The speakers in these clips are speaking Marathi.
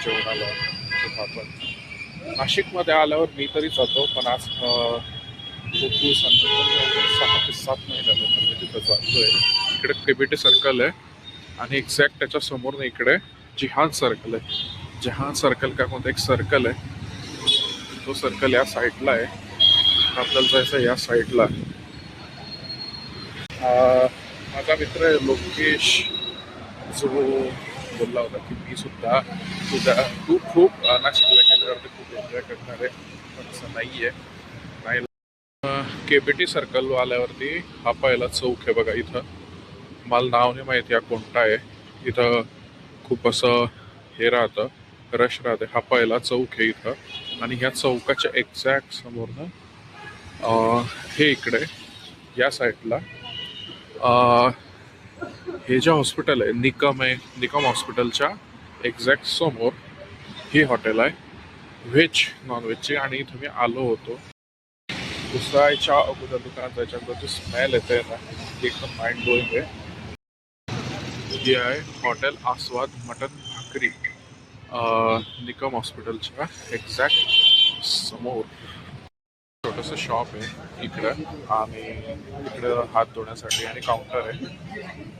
जेवणाला आपण नाशिकमध्ये आल्यावर मी तरी जातो, पण आज खूप दिवसांनंतर 6 ते 7 महिन्यानंतर मी तिथं जातोय. इकडे केबीटी सर्कल आहे आणि एक्झॅक्ट त्याच्या समोर इकडे जिहान सर्कल आहे. जिहान सर्कल का कोणतं एक सर्कल आहे, तो सर्कल या साईडला आहे. आपल्याला जायचं या साईडला. माझा मित्र लोकेश जो बोलला होता की मी सुद्धा तू खूप नाशिकला गेल्यावरती खूप एन्जॉय करणार आहे, पण असं नाही आहे. नाही, केबीटी सर्कल आल्यावरती हा पहिला चौक आहे बघा. इथं मला नाव नाही माहिती हा कोणता आहे. इथं खूप असं हे राहतं, रश राहते. हा पहिला चौक आहे इथं, आणि ह्या चौकाच्या एक्झॅक्ट समोरनं हे इकडे या साईडला हे जे हॉस्पिटल आहे निकम आहे, निकम हॉस्पिटलच्या एक्झॅक्ट समोर हे हॉटेल आहे, व्हेज नॉनव्हेजचे. आणि इथं मी आलो होतो. दुसऱ्याच्या अगोदर दुकानात जायच्या अगोदर स्मेल येते ना, ती एकदम माइंड ब्लोईंग आहे. ही आहे हॉटेल आस्वाद मटन भाकरी, निकम हॉस्पिटलच्या एक्झॅक्ट समोर. छोटंसं शॉप आहे इकडं, आणि इकडं हात धुण्यासाठी आणि काउंटर आहे,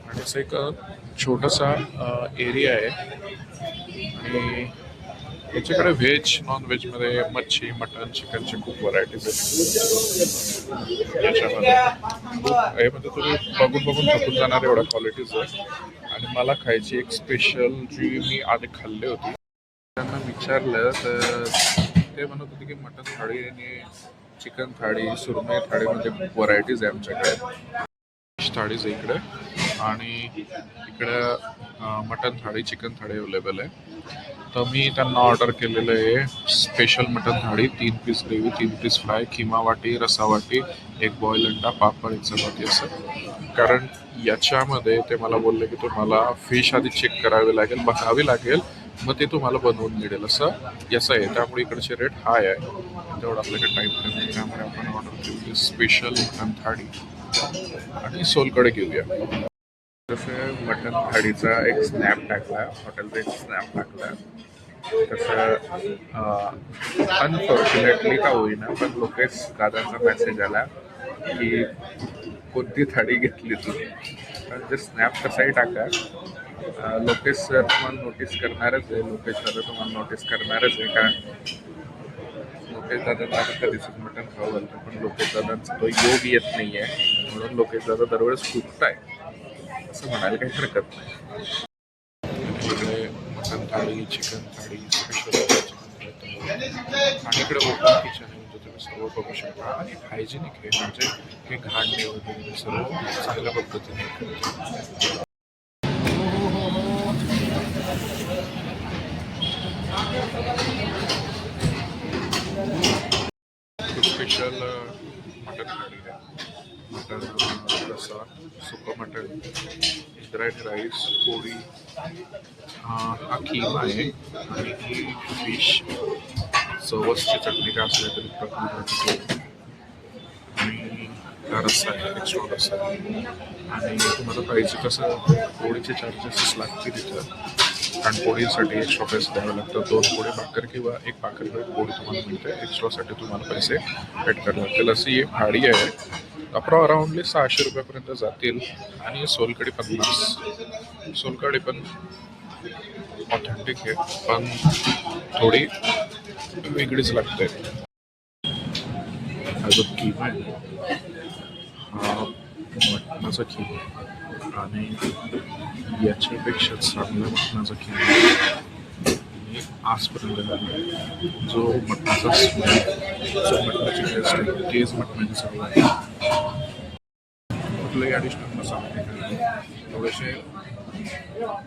आणि असं एक छोटासा एरिया आहे. आणि याच्याकडे व्हेज नॉन व्हेजमध्ये मच्छी, मटन, चिकनचे खूप व्हरायटीज आहेत याच्यामध्ये. यामध्ये तुम्ही बघून बघून थकून जाणार एवढ्या क्वालिटीज आहे. आणि मला खायची एक स्पेशल जी मी आधी खाल्ली होती, त्यांना विचारलं तर ते म्हणत होते की मटन थाळी आणि चिकन थाळी, सुरमई थाळी, म्हणजे खूप व्हरायटीज आहे आमच्याकडे. फिश थाळीज आहे इकडे, आणि इकडे मटन थाळी, चिकन थाळी अवेलेबल आहे. तर मी त्यांना ऑर्डर केलेलं आहे स्पेशल मटन थाळी, 3 पीस ग्रेव्ही, 3 पीस फ्राय, खिमा वाटी, रसा वाटी, एक बॉईल अंडा, पापड, एक चपाती असं. कारण याच्यामध्ये ते मला बोलले की तुम्हाला फिश आधी चेक करावी लागेल, बघावी लागेल, मग ते तुम्हाला बनवून मिळेल असं याचं आहे. त्यामुळे इकडचे रेट हाय आहे. तेवढं आपल्याकडे टाईप कमी, त्यामुळे आपण ऑर्डर केली स्पेशल मटन थाळी. आणि सोलकडे घेऊया. जसं मटन थाळीचा एक स्नॅप टाकला, हॉटेलचा एक स्नॅप टाकला, तसं अनफॉर्च्युनेटली का होईना पण लोकेश दादांचा मेसेज आला की कोणती थाळी घेतली तुम्ही. म्हणजे स्नॅप कसाही टाका, लोकेश सर तुम्हाला नोटीस करणारच आहे. लोकेश दादा तुम्हाला नोटीस करणारच आहे, कारण लोकेश दादांना कधीच मटण खाऊ घालतो, पण लोकेश दादांचा तो योग येत नाही आहे, म्हणून लोकेश दादा दरवेळेस कुकताय असं म्हणायला काही हरकत नाही. इकडे मटन थाळी, चिकन थाळी, स्पेशल आणि इकडे ओपन किचन आहे, म्हणजे तुम्ही सर्व बघू शकता. आणि हायजेनिक आहे, म्हणजे हे घाण नाही वगैरे, सर्व चांगल्या पद्धतीने स्पेशल मटन थाळी आहे. मटन रसा, सुकं मटन, ड्राईड राईस, पोळी, हा खीम आहे, आणि ही फिश सवसची चटणी काय असल्या तरी प्रकार, आणि हा रस्सा आहे, एक्स्ट्रा रस्सा आहे. आणि तुम्हाला पाहिजे कसं पोळीचे चार्जेस लागतील तिथं, कारण पोळीसाठी एक्स्ट्रा पैसे द्यावे लागतात. 2 पोळी भाकर किंवा 1 भाकर पोळी तुम्हाला मिळते, एक्स्ट्रासाठी तुम्हाला पैसे पेड करावे लागतील. अशी ही थाळी आहे. अराउंडली 600 रुपयापर्यंत जातील. आणि सोलकढी 50. सोलकढी पण ऑथेंटिक आहे, पण थोडी वेगळीच लागते. हा जो किमा आहे हा मटणाचा किमा, आणि याच्यापेक्षा चांगला मटणाचा किमा मी आजपर्यंत जो मटणाचा स्मेल, जो मटणाची टेस्ट आहे, तेच मटणाची चव आहे. कुठलाही ॲडिशनल मसाला नाही, थोडेसे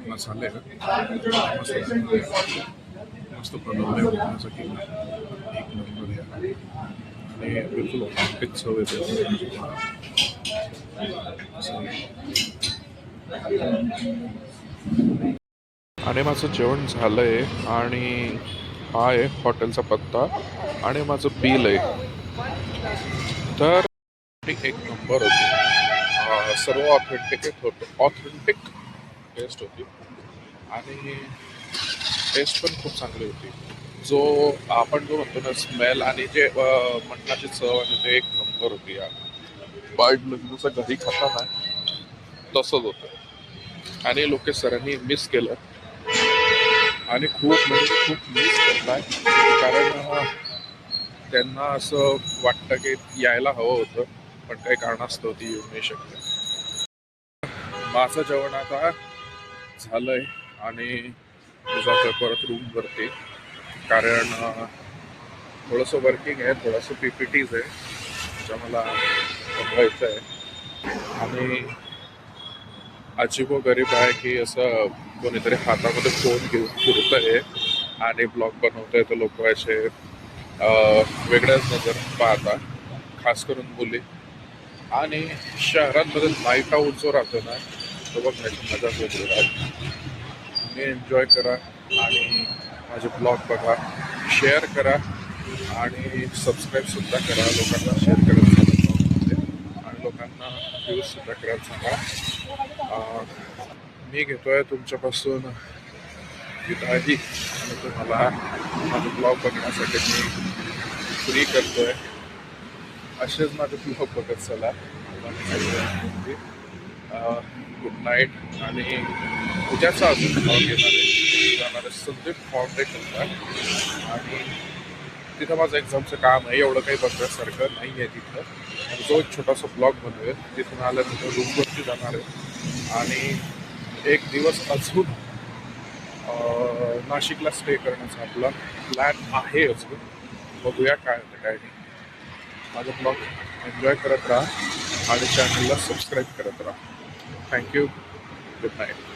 मसाले मस्त बनवले मटणाचा किमा, एक नंबर आहे. आणि बिलकुल ऑथेंटिक चव येते. आणि माझं जेवण झालं आहे, आणि हा आहे हॉटेलचा पत्ता, आणि माझं बिल आहे. तर एक नंबर होती, सर्व ऑथेंटिक होतं, ऑथेंटिक टेस्ट होती. आणि टेस्ट पण खूप चांगली होती. जो आपण जो म्हणतो ना स्मेल आणि जे मटणाची चव आणि ते एक नंबर होती यार. बाईट जसं घरी खाता ना तसंच होतं. आणि लोकेश सरांनी मिस केलं आणि खूप म्हणजे खूप मिस करताय. कारण त्यांना असं वाटतं की यायला हवं होतं, पण काही कारणास्तव ती येऊ नाही शकते. माझं जेवण आता झालंय आणि मी जातोय परत रूमवरती. कारण थोडंसं वर्किंग आहे, थोडंसं PPTज आहे ज्या मला बनवायचं आहे. आणि अजीबो गरीब आहे की असं कोणीतरी हातामध्ये फोन घेऊन फिरतंय आणि ब्लॉग बनवतंय, तर लोक असे वेगळ्याच नजर पाहतात, खास करून मुली. आणि शहरांमध्ये नाईट आऊट जो राहतो ना, तो बघण्याची मजा वेगळी राहते. तुम्ही एन्जॉय करा आणि माझे ब्लॉग बघा, शेअर करा आणि सबस्क्राईबसुद्धा करा. लोकांना शेअर करत सांगा ब्लॉगमध्ये आणि लोकांना व्ह्यूजसुद्धा करत सांगा. मी घेतोय तुमच्यापासून विदाई आणि तुम्हाला माझे ब्लॉग बघण्यासाठी मी फ्री करतोय. असेच माझे ब्लॉग बघत चला. Good night. आणि उद्याचा अजून ब्लॉग येणार आहे, जाणार आहे संदीप फाउंडेशनला. आणि तिथं माझं एक्झामचं काम आहे, एवढं काही बघण्यासारखं नाही आहे तिथं. जो एक छोटासा ब्लॉग बनवेल, तिथून आल्यानंतर रूमवरती जाणार आहे आणि एक दिवस अजून नाशिकला स्टे करण्याचा आपला प्लॅन आहे अजून. बघूया काय होतं काय नाही. माझा ब्लॉग एन्जॉय करत राहा आणि चॅनलला सबस्क्राईब करत राहा. थँक्यू. Good night.